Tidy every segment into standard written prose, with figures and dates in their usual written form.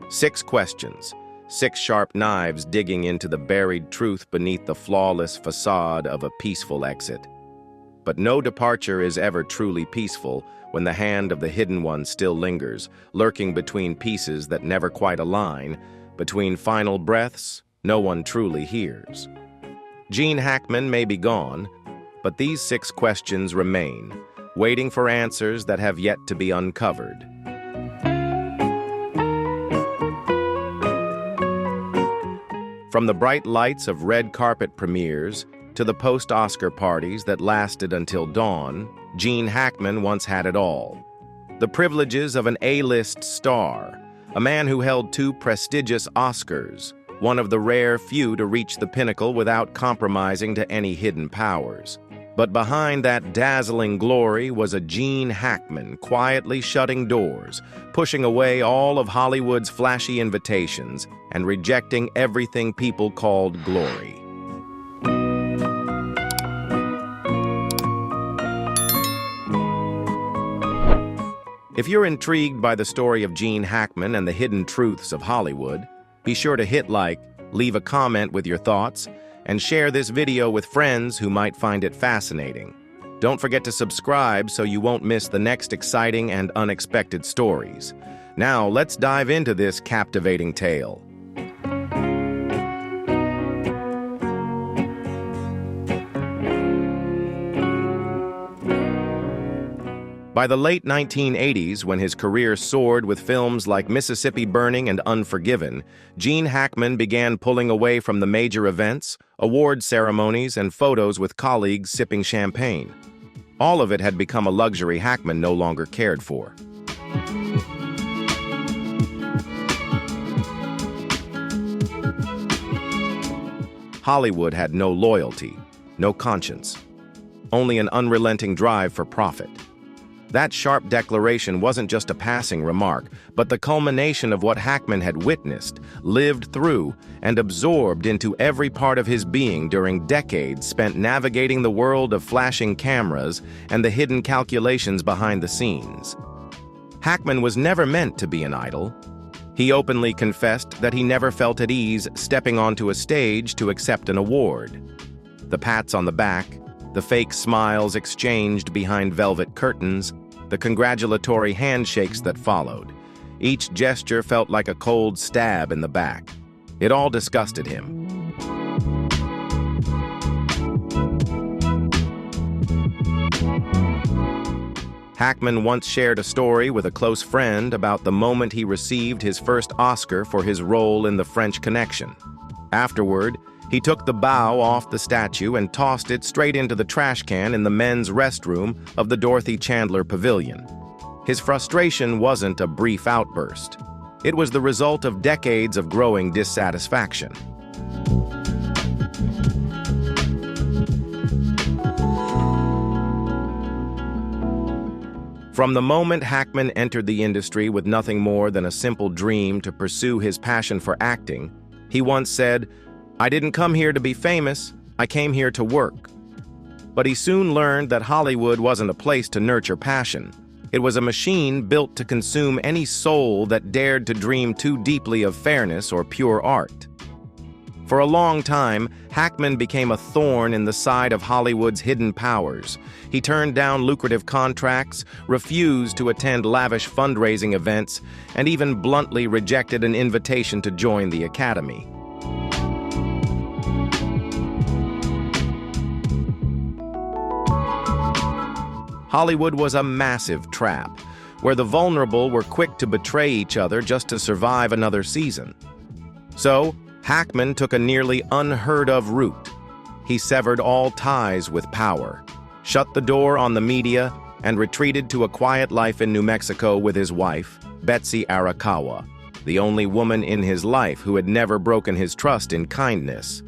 6 questions, 6 sharp knives digging into the buried truth beneath the flawless facade of a peaceful exit. But no departure is ever truly peaceful when the hand of the hidden one still lingers, lurking between pieces that never quite align, between final breaths no one truly hears. Gene Hackman may be gone, but these 6 questions remain, waiting for answers that have yet to be uncovered. From the bright lights of red carpet premieres to the post-Oscar parties that lasted until dawn, Gene Hackman once had it all. The privileges of an A-list star, a man who held 2 prestigious Oscars, one of the rare few to reach the pinnacle without compromising to any hidden powers. But behind that dazzling glory was a Gene Hackman quietly shutting doors, pushing away all of Hollywood's flashy invitations, and rejecting everything people called glory. If you're intrigued by the story of Gene Hackman and the hidden truths of Hollywood, be sure to hit like, leave a comment with your thoughts, and share this video with friends who might find it fascinating. Don't forget to subscribe so you won't miss the next exciting and unexpected stories. Now, let's dive into this captivating tale. By the late 1980s, when his career soared with films like Mississippi Burning and Unforgiven, Gene Hackman began pulling away from the major events, award ceremonies, and photos with colleagues sipping champagne. All of it had become a luxury Hackman no longer cared for. Hollywood had no loyalty, no conscience, only an unrelenting drive for profit. That sharp declaration wasn't just a passing remark, but the culmination of what Hackman had witnessed, lived through, and absorbed into every part of his being during decades spent navigating the world of flashing cameras and the hidden calculations behind the scenes. Hackman was never meant to be an idol. He openly confessed that he never felt at ease stepping onto a stage to accept an award. The pats on the back, the fake smiles exchanged behind velvet curtains, the congratulatory handshakes that followed. Each gesture felt like a cold stab in the back. It all disgusted him. Hackman once shared a story with a close friend about the moment he received his first Oscar for his role in The French Connection. Afterward, he took the bow off the statue and tossed it straight into the trash can in the men's restroom of the Dorothy Chandler Pavilion. His frustration wasn't a brief outburst. It was the result of decades of growing dissatisfaction. From the moment Hackman entered the industry with nothing more than a simple dream to pursue his passion for acting, he once said, "I didn't come here to be famous, I came here to work." But he soon learned that Hollywood wasn't a place to nurture passion. It was a machine built to consume any soul that dared to dream too deeply of fairness or pure art. For a long time, Hackman became a thorn in the side of Hollywood's hidden powers. He turned down lucrative contracts, refused to attend lavish fundraising events, and even bluntly rejected an invitation to join the Academy. Hollywood was a massive trap, where the vulnerable were quick to betray each other just to survive another season. So, Hackman took a nearly unheard-of route. He severed all ties with power, shut the door on the media, and retreated to a quiet life in New Mexico with his wife, Betsy Arakawa, the only woman in his life who had never broken his trust in kindness.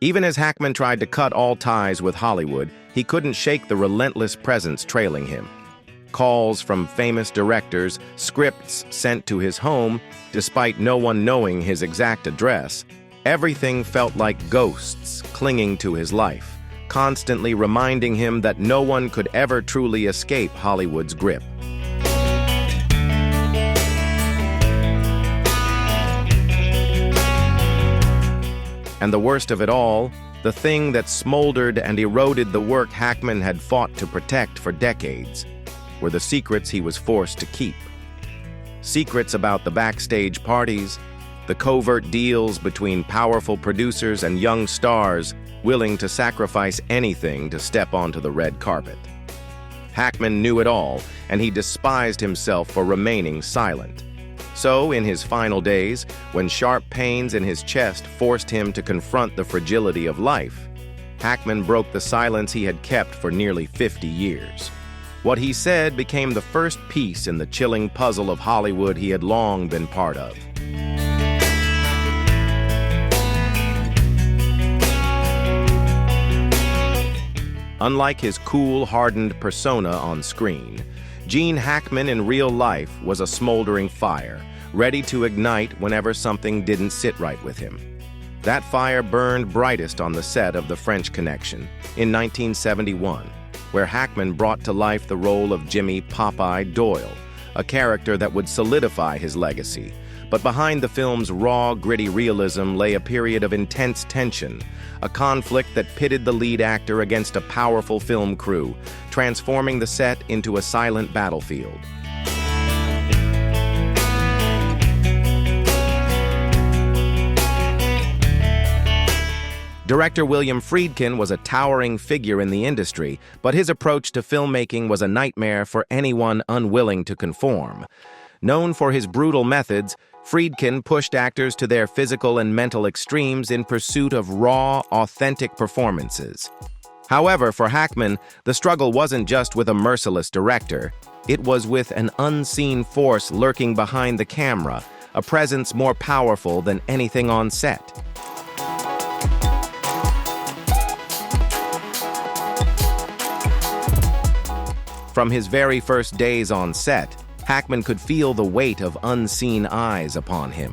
Even as Hackman tried to cut all ties with Hollywood, he couldn't shake the relentless presence trailing him. Calls from famous directors, scripts sent to his home, despite no one knowing his exact address. Everything felt like ghosts clinging to his life, constantly reminding him that no one could ever truly escape Hollywood's grip. And the worst of it all, the thing that smoldered and eroded the work Hackman had fought to protect for decades, were the secrets he was forced to keep. Secrets about the backstage parties, the covert deals between powerful producers and young stars willing to sacrifice anything to step onto the red carpet. Hackman knew it all, and he despised himself for remaining silent. So, in his final days, when sharp pains in his chest forced him to confront the fragility of life, Hackman broke the silence he had kept for nearly 50 years. What he said became the first piece in the chilling puzzle of Hollywood he had long been part of. Unlike his cool, hardened persona on screen, Gene Hackman in real life was a smoldering fire, ready to ignite whenever something didn't sit right with him. That fire burned brightest on the set of The French Connection in 1971, where Hackman brought to life the role of Jimmy "Popeye" Doyle, a character that would solidify his legacy. But behind the film's raw, gritty realism lay a period of intense tension, a conflict that pitted the lead actor against a powerful film crew, transforming the set into a silent battlefield. Director William Friedkin was a towering figure in the industry, but his approach to filmmaking was a nightmare for anyone unwilling to conform. Known for his brutal methods, Friedkin pushed actors to their physical and mental extremes in pursuit of raw, authentic performances. However, for Hackman, the struggle wasn't just with a merciless director. It was with an unseen force lurking behind the camera, a presence more powerful than anything on set. From his very first days on set, Hackman could feel the weight of unseen eyes upon him,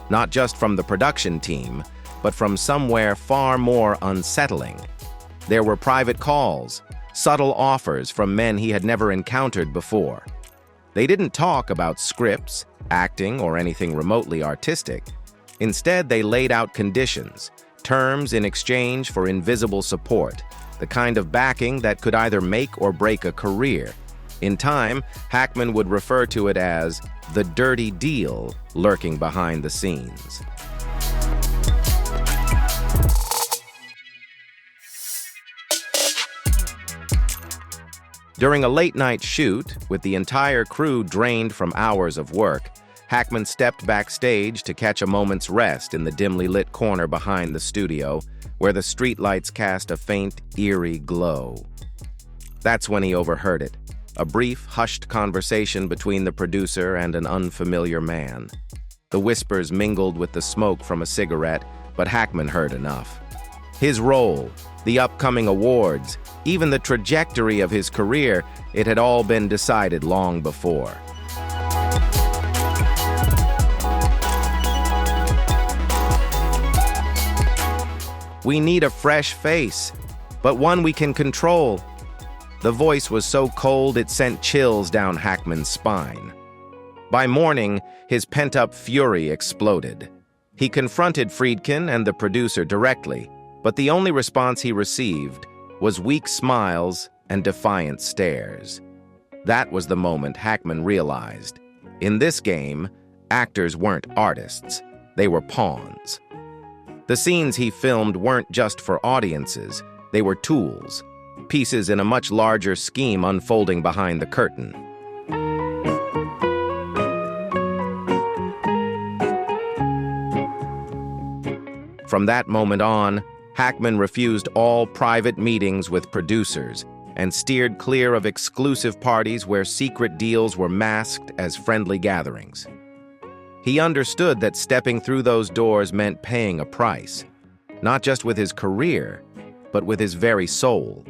not just from the production team, but from somewhere far more unsettling. There were private calls, subtle offers from men he had never encountered before. They didn't talk about scripts, acting, or anything remotely artistic. Instead, they laid out conditions, terms in exchange for invisible support, the kind of backing that could either make or break a career. In time, Hackman would refer to it as the dirty deal lurking behind the scenes. During a late-night shoot, with the entire crew drained from hours of work, Hackman stepped backstage to catch a moment's rest in the dimly lit corner behind the studio, where the streetlights cast a faint, eerie glow. That's when he overheard it, a brief, hushed conversation between the producer and an unfamiliar man. The whispers mingled with the smoke from a cigarette, but Hackman heard enough. His role, the upcoming awards, even the trajectory of his career, it had all been decided long before. "We need a fresh face, but one we can control." The voice was so cold it sent chills down Hackman's spine. By morning, his pent-up fury exploded. He confronted Friedkin and the producer directly, but the only response he received was weak smiles and defiant stares. That was the moment Hackman realized. In this game, actors weren't artists, they were pawns. The scenes he filmed weren't just for audiences, they were tools, pieces in a much larger scheme unfolding behind the curtain. From that moment on, Hackman refused all private meetings with producers and steered clear of exclusive parties where secret deals were masked as friendly gatherings. He understood that stepping through those doors meant paying a price, not just with his career, but with his very soul.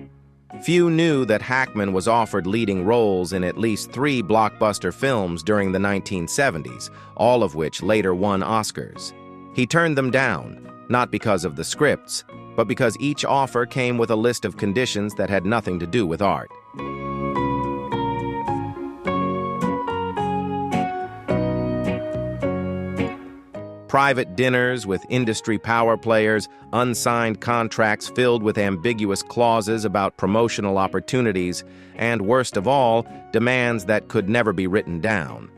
Few knew that Hackman was offered leading roles in at least 3 blockbuster films during the 1970s, all of which later won Oscars. He turned them down, not because of the scripts, but because each offer came with a list of conditions that had nothing to do with art. Private dinners with industry power players, unsigned contracts filled with ambiguous clauses about promotional opportunities, and worst of all, demands that could never be written down.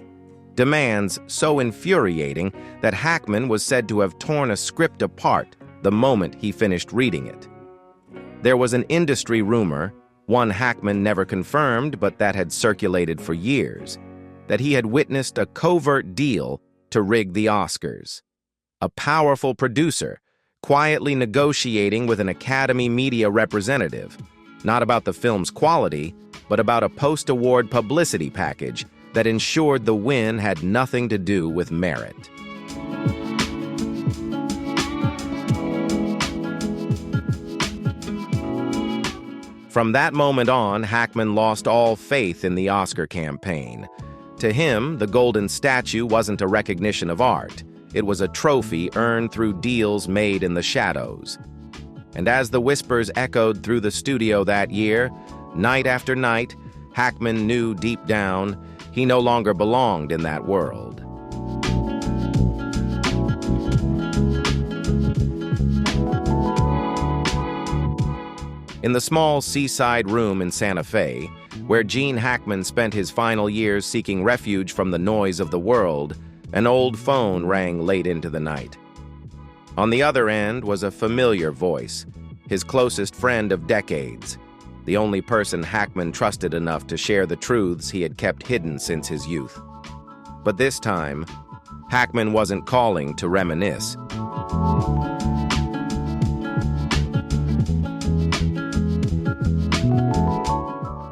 Demands so infuriating that Hackman was said to have torn a script apart the moment he finished reading it. There was an industry rumor, one Hackman never confirmed but that had circulated for years, that he had witnessed a covert deal to rig the Oscars. A powerful producer, quietly negotiating with an Academy media representative, not about the film's quality, but about a post-award publicity package that ensured the win had nothing to do with merit. From that moment on, Hackman lost all faith in the Oscar campaign. To him, the golden statue wasn't a recognition of art. It was a trophy earned through deals made in the shadows. And as the whispers echoed through the studio that year, night after night, Hackman knew deep down he no longer belonged in that world. In the small seaside room in Santa Fe, where Gene Hackman spent his final years seeking refuge from the noise of the world, an old phone rang late into the night. On the other end was a familiar voice, his closest friend of decades, the only person Hackman trusted enough to share the truths he had kept hidden since his youth. But this time, Hackman wasn't calling to reminisce.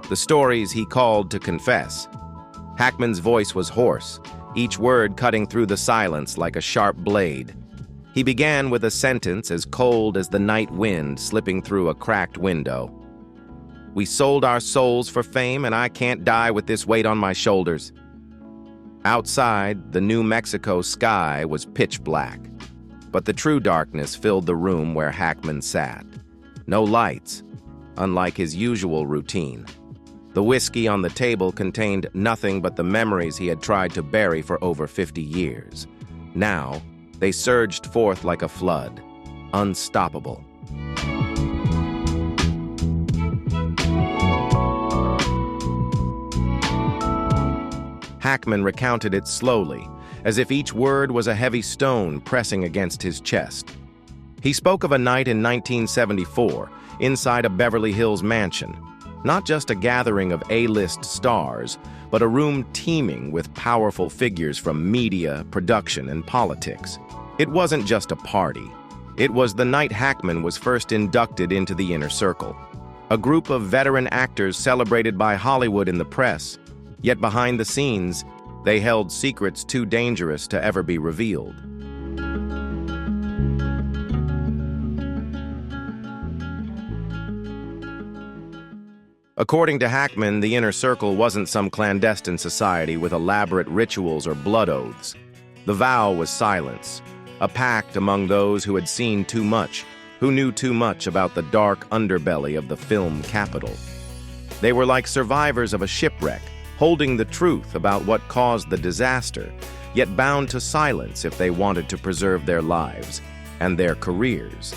The stories he called to confess. Hackman's voice was hoarse, each word cutting through the silence like a sharp blade. He began with a sentence as cold as the night wind slipping through a cracked window. "We sold our souls for fame, and I can't die with this weight on my shoulders." Outside, the New Mexico sky was pitch black, but the true darkness filled the room where Hackman sat. No lights, unlike his usual routine. The whiskey on the table contained nothing but the memories he had tried to bury for over 50 years. Now, they surged forth like a flood, unstoppable. Hackman recounted it slowly, as if each word was a heavy stone pressing against his chest. He spoke of a night in 1974, inside a Beverly Hills mansion. Not just a gathering of A-list stars, but a room teeming with powerful figures from media, production, and politics. It wasn't just a party. It was the night Hackman was first inducted into the inner circle. A group of veteran actors celebrated by Hollywood in the press, yet behind the scenes, they held secrets too dangerous to ever be revealed. According to Hackman, the inner circle wasn't some clandestine society with elaborate rituals or blood oaths. The vow was silence, a pact among those who had seen too much, who knew too much about the dark underbelly of the film capital. They were like survivors of a shipwreck, holding the truth about what caused the disaster, yet bound to silence if they wanted to preserve their lives and their careers.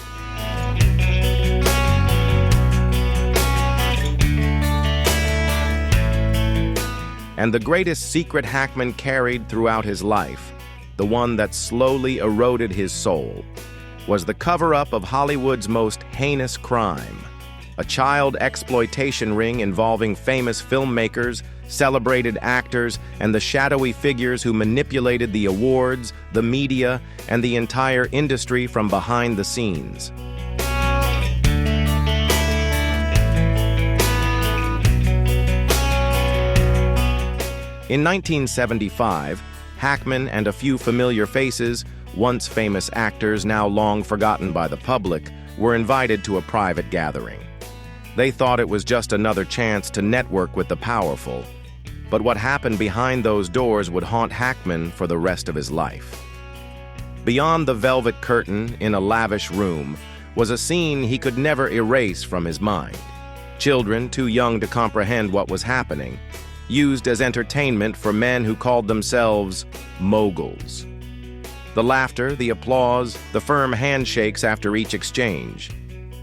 And the greatest secret Hackman carried throughout his life, the one that slowly eroded his soul, was the cover-up of Hollywood's most heinous crime, a child exploitation ring involving famous filmmakers, celebrated actors, and the shadowy figures who manipulated the awards, the media, and the entire industry from behind the scenes. In 1975, Hackman and a few familiar faces, once famous actors now long forgotten by the public, were invited to a private gathering. They thought it was just another chance to network with the powerful. But what happened behind those doors would haunt Hackman for the rest of his life. Beyond the velvet curtain in a lavish room, was a scene he could never erase from his mind. Children, too young to comprehend what was happening, used as entertainment for men who called themselves moguls. The laughter, the applause, the firm handshakes after each exchange.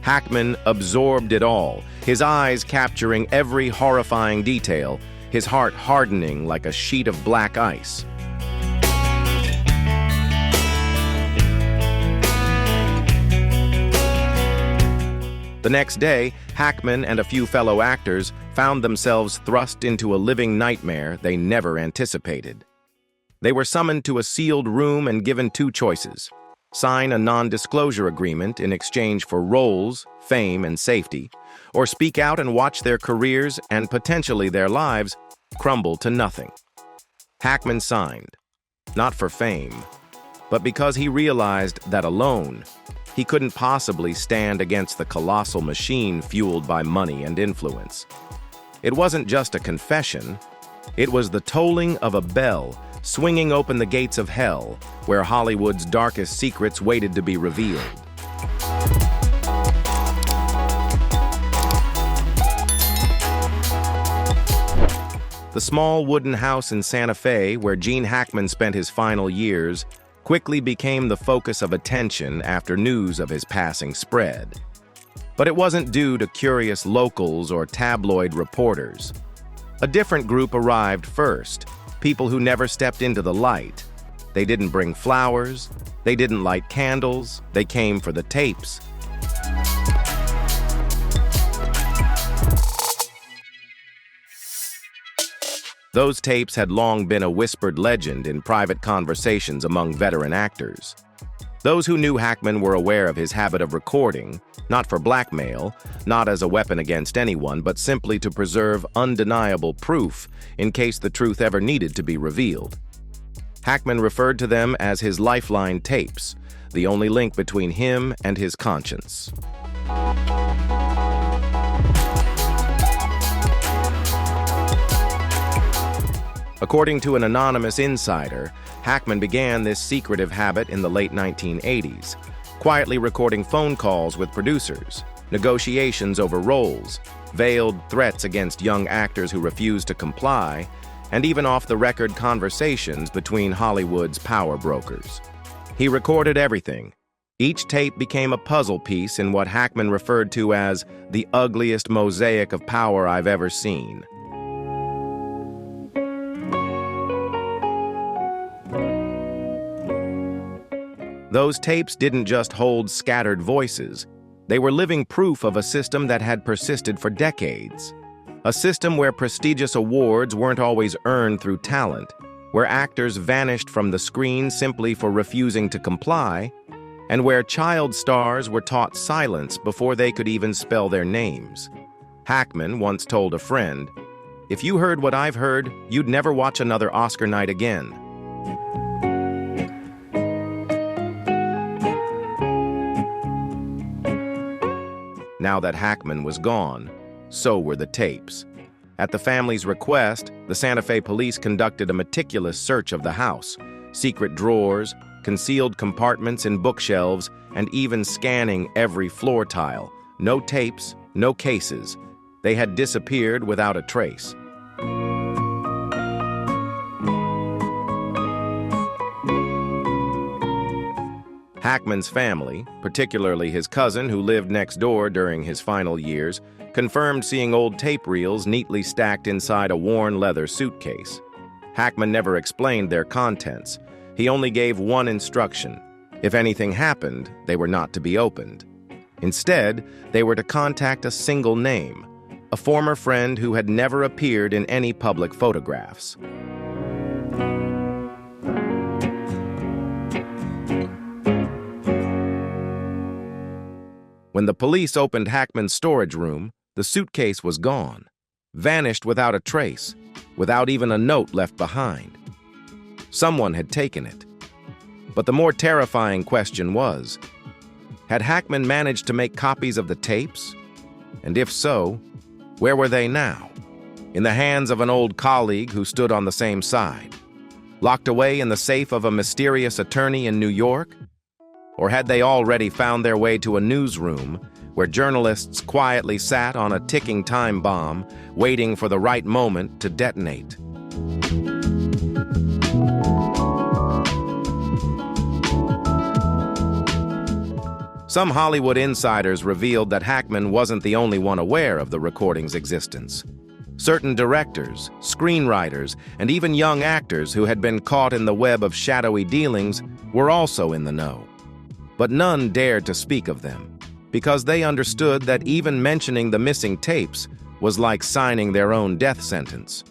Hackman absorbed it all, his eyes capturing every horrifying detail, his heart hardening like a sheet of black ice. The next day, Hackman and a few fellow actors found themselves thrust into a living nightmare they never anticipated. They were summoned to a sealed room and given two choices: sign a non-disclosure agreement in exchange for roles, fame, and safety, or speak out and watch their careers and potentially their lives crumble to nothing. Hackman signed, not for fame, but because he realized that alone, he couldn't possibly stand against the colossal machine fueled by money and influence. It wasn't just a confession, it was the tolling of a bell swinging open the gates of hell, where Hollywood's darkest secrets waited to be revealed. The small wooden house in Santa Fe, where Gene Hackman spent his final years, quickly became the focus of attention after news of his passing spread. But it wasn't due to curious locals or tabloid reporters. A different group arrived first, people who never stepped into the light. They didn't bring flowers, they didn't light candles, they came for the tapes. Those tapes had long been a whispered legend in private conversations among veteran actors. Those who knew Hackman were aware of his habit of recording, not for blackmail, not as a weapon against anyone, but simply to preserve undeniable proof in case the truth ever needed to be revealed. Hackman referred to them as his lifeline tapes, the only link between him and his conscience. According to an anonymous insider, Hackman began this secretive habit in the late 1980s, quietly recording phone calls with producers, negotiations over roles, veiled threats against young actors who refused to comply, and even off-the-record conversations between Hollywood's power brokers. He recorded everything. Each tape became a puzzle piece in what Hackman referred to as the ugliest mosaic of power I've ever seen. Those tapes didn't just hold scattered voices. They were living proof of a system that had persisted for decades. A system where prestigious awards weren't always earned through talent, where actors vanished from the screen simply for refusing to comply, and where child stars were taught silence before they could even spell their names. Hackman once told a friend, "If you heard what I've heard, you'd never watch another Oscar night again." Now that Hackman was gone, so were the tapes. At the family's request, the Santa Fe police conducted a meticulous search of the house, secret drawers, concealed compartments in bookshelves, and even scanning every floor tile. No tapes, no cases. They had disappeared without a trace. Hackman's family, particularly his cousin who lived next door during his final years, confirmed seeing old tape reels neatly stacked inside a worn leather suitcase. Hackman never explained their contents. He only gave one instruction: if anything happened, they were not to be opened. Instead, they were to contact a single name, a former friend who had never appeared in any public photographs. When the police opened Hackman's storage room, the suitcase was gone, vanished without a trace, without even a note left behind. Someone had taken it. But the more terrifying question was, had Hackman managed to make copies of the tapes? And if so, where were they now? In the hands of an old colleague who stood on the same side? Locked away in the safe of a mysterious attorney in New York? Or had they already found their way to a newsroom where journalists quietly sat on a ticking time bomb, waiting for the right moment to detonate? Some Hollywood insiders revealed that Hackman wasn't the only one aware of the recording's existence. Certain directors, screenwriters, and even young actors who had been caught in the web of shadowy dealings were also in the know. But none dared to speak of them, because they understood that even mentioning the missing tapes was like signing their own death sentence.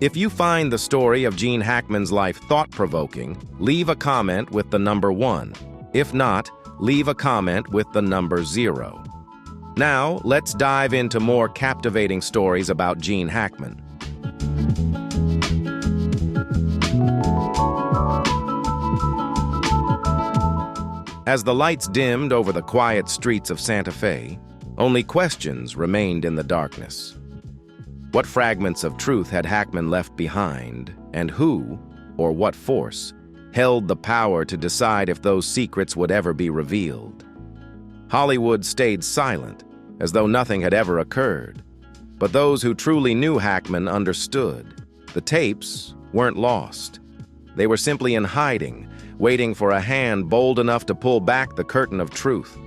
If you find the story of Gene Hackman's life thought-provoking, leave a comment with the number 1. If not, leave a comment with the number 0. Now, let's dive into more captivating stories about Gene Hackman. As the lights dimmed over the quiet streets of Santa Fe, only questions remained in the darkness. What fragments of truth had Hackman left behind, and who, or what force, held the power to decide if those secrets would ever be revealed? Hollywood stayed silent, as though nothing had ever occurred. But those who truly knew Hackman understood. The tapes weren't lost. They were simply in hiding, waiting for a hand bold enough to pull back the curtain of truth.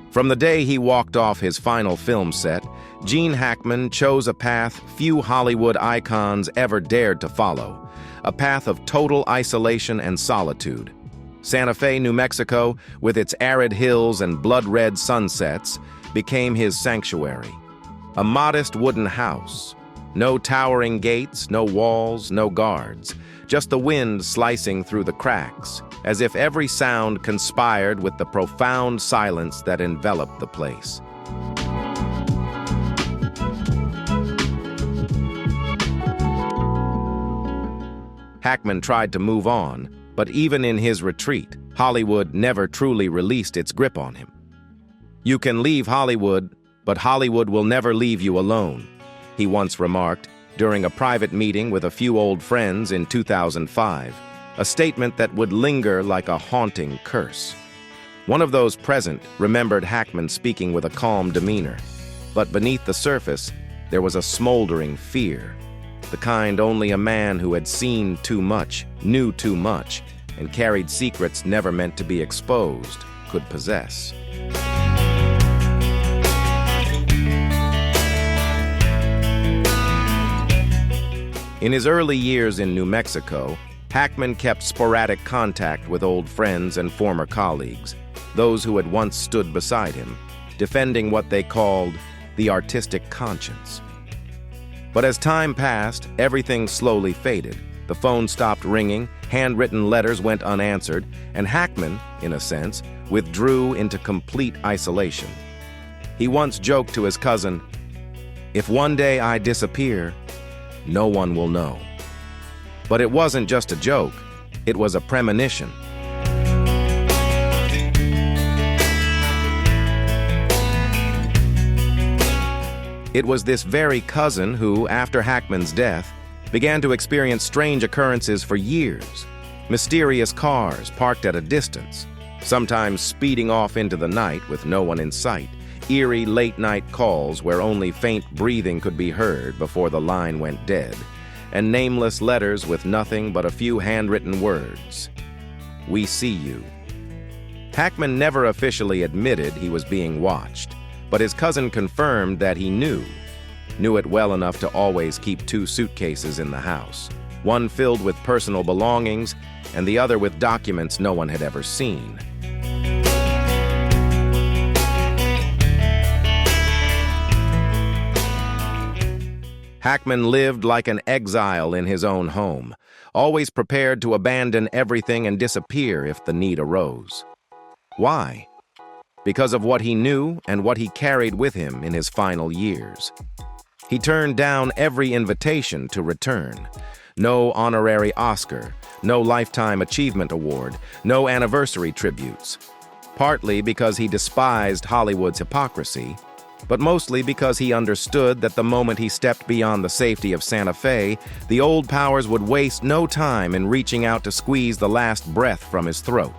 From the day he walked off his final film set, Gene Hackman chose a path few Hollywood icons ever dared to follow, a path of total isolation and solitude. Santa Fe, New Mexico, with its arid hills and blood-red sunsets, became his sanctuary. A modest wooden house. No towering gates, no walls, no guards. Just the wind slicing through the cracks, as if every sound conspired with the profound silence that enveloped the place. Hackman tried to move on, but even in his retreat, Hollywood never truly released its grip on him. "You can leave Hollywood, but Hollywood will never leave you alone," he once remarked during a private meeting with a few old friends in 2005, a statement that would linger like a haunting curse. One of those present remembered Hackman speaking with a calm demeanor, but beneath the surface, there was a smoldering fear, the kind only a man who had seen too much, knew too much, and carried secrets never meant to be exposed could possess. In his early years in New Mexico, Hackman kept sporadic contact with old friends and former colleagues, those who had once stood beside him, defending what they called the artistic conscience. But as time passed, everything slowly faded. The phone stopped ringing, handwritten letters went unanswered, and Hackman, in a sense, withdrew into complete isolation. He once joked to his cousin, "If one day I disappear, no one will know." But it wasn't just a joke, it was a premonition. It was this very cousin who, after Hackman's death, began to experience strange occurrences for years. Mysterious cars parked at a distance, sometimes speeding off into the night with no one in sight. Eerie late-night calls where only faint breathing could be heard before the line went dead, and nameless letters with nothing but a few handwritten words. "We see you." Hackman never officially admitted he was being watched, but his cousin confirmed that he knew it well enough to always keep 2 suitcases in the house, one filled with personal belongings and the other with documents no one had ever seen. Hackman lived like an exile in his own home, always prepared to abandon everything and disappear if the need arose. Why? Because of what he knew and what he carried with him in his final years. He turned down every invitation to return. No honorary Oscar, no Lifetime Achievement Award, no anniversary tributes. Partly because he despised Hollywood's hypocrisy, but mostly because he understood that the moment he stepped beyond the safety of Santa Fe, the old powers would waste no time in reaching out to squeeze the last breath from his throat.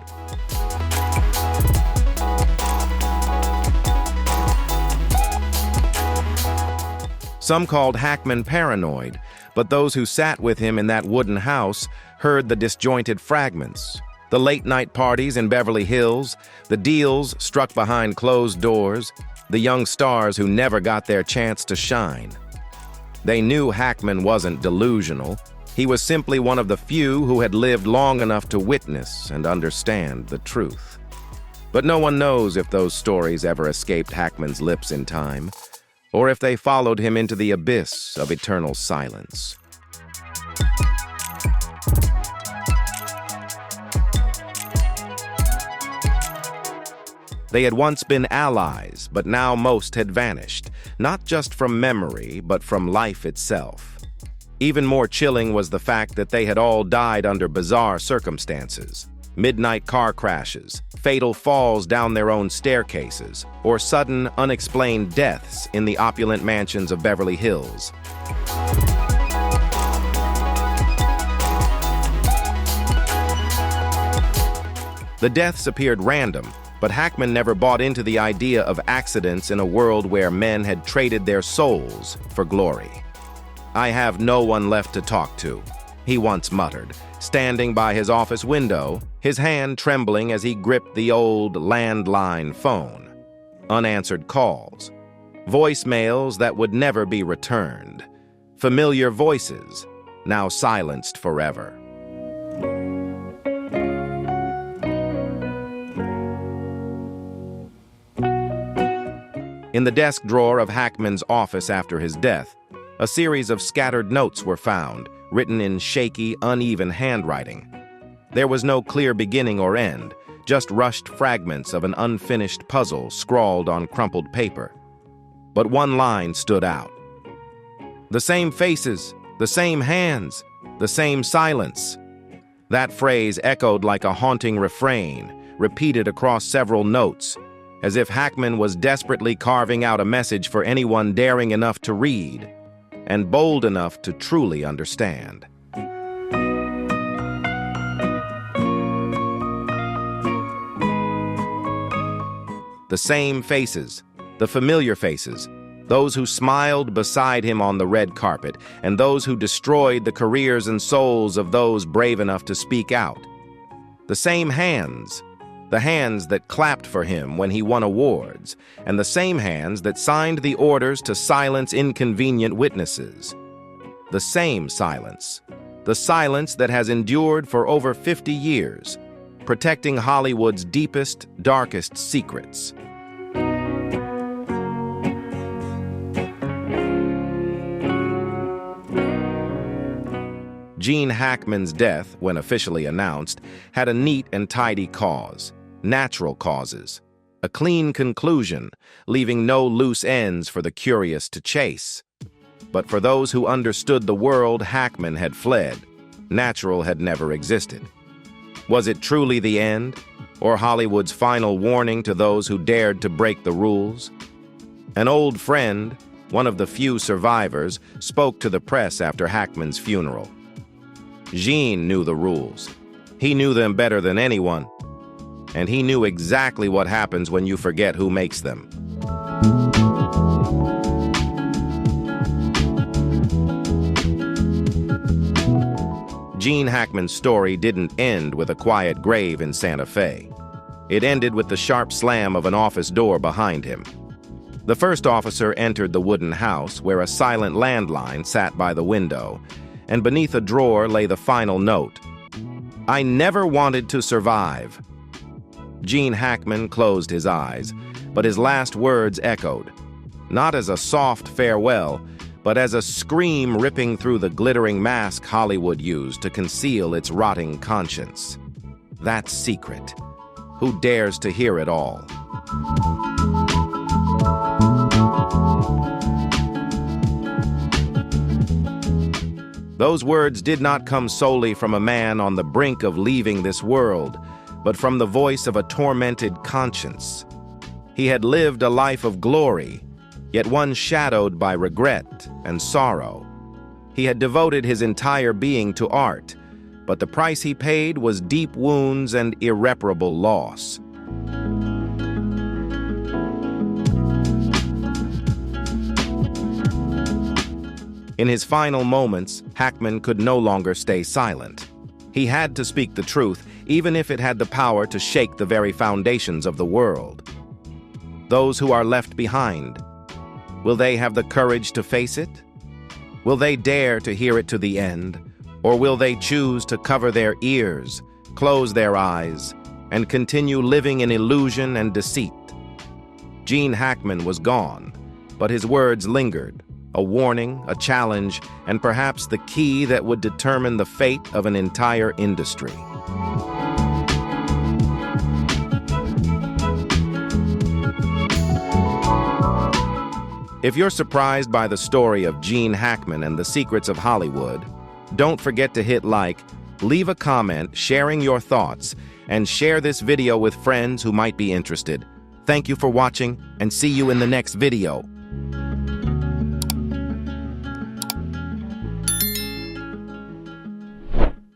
Some called Hackman paranoid, but those who sat with him in that wooden house heard the disjointed fragments, the late-night parties in Beverly Hills, the deals struck behind closed doors, the young stars who never got their chance to shine. They knew Hackman wasn't delusional. He was simply one of the few who had lived long enough to witness and understand the truth. But no one knows if those stories ever escaped Hackman's lips in time, or if they followed him into the abyss of eternal silence. They had once been allies, but now most had vanished, not just from memory, but from life itself. Even more chilling was the fact that they had all died under bizarre circumstances. Midnight car crashes, fatal falls down their own staircases, or sudden, unexplained deaths in the opulent mansions of Beverly Hills. The deaths appeared random, but Hackman never bought into the idea of accidents in a world where men had traded their souls for glory. "I have no one left to talk to," he once muttered, standing by his office window, his hand trembling as he gripped the old landline phone. Unanswered calls, voicemails that would never be returned, familiar voices, now silenced forever. In the desk drawer of Hackman's office after his death, a series of scattered notes were found, written in shaky, uneven handwriting. There was no clear beginning or end, just rushed fragments of an unfinished puzzle scrawled on crumpled paper. But one line stood out. "The same faces, the same hands, the same silence." That phrase echoed like a haunting refrain, repeated across several notes, as if Hackman was desperately carving out a message for anyone daring enough to read, and bold enough to truly understand. The same faces, the familiar faces, those who smiled beside him on the red carpet, and those who destroyed the careers and souls of those brave enough to speak out. The same hands, the hands that clapped for him when he won awards, and the same hands that signed the orders to silence inconvenient witnesses. The same silence, the silence that has endured for over 50 years, protecting Hollywood's deepest, darkest secrets. Gene Hackman's death, when officially announced, had a neat and tidy cause. Natural causes, a clean conclusion, leaving no loose ends for the curious to chase. But for those who understood the world Hackman had fled, natural had never existed. Was it truly the end, or Hollywood's final warning to those who dared to break the rules? An old friend, one of the few survivors, spoke to the press after Hackman's funeral. Gene knew the rules. He knew them better than anyone. And he knew exactly what happens when you forget who makes them. Gene Hackman's story didn't end with a quiet grave in Santa Fe. It ended with the sharp slam of an office door behind him. The first officer entered the wooden house where a silent landline sat by the window, and beneath a drawer lay the final note. "I never wanted to survive." Gene Hackman closed his eyes, but his last words echoed, not as a soft farewell, but as a scream ripping through the glittering mask Hollywood used to conceal its rotting conscience. That secret. Who dares to hear it all? Those words did not come solely from a man on the brink of leaving this world, but from the voice of a tormented conscience. He had lived a life of glory, yet one shadowed by regret and sorrow. He had devoted his entire being to art, but the price he paid was deep wounds and irreparable loss. In his final moments, Hackman could no longer stay silent. He had to speak the truth, even if it had the power to shake the very foundations of the world. Those who are left behind, will they have the courage to face it? Will they dare to hear it to the end? Or will they choose to cover their ears, close their eyes, and continue living in illusion and deceit? Gene Hackman was gone, but his words lingered, a warning, a challenge, and perhaps the key that would determine the fate of an entire industry. If you're surprised by the story of Gene Hackman and the secrets of Hollywood, don't forget to hit like, leave a comment sharing your thoughts, and share this video with friends who might be interested. Thank you for watching, and see you in the next video.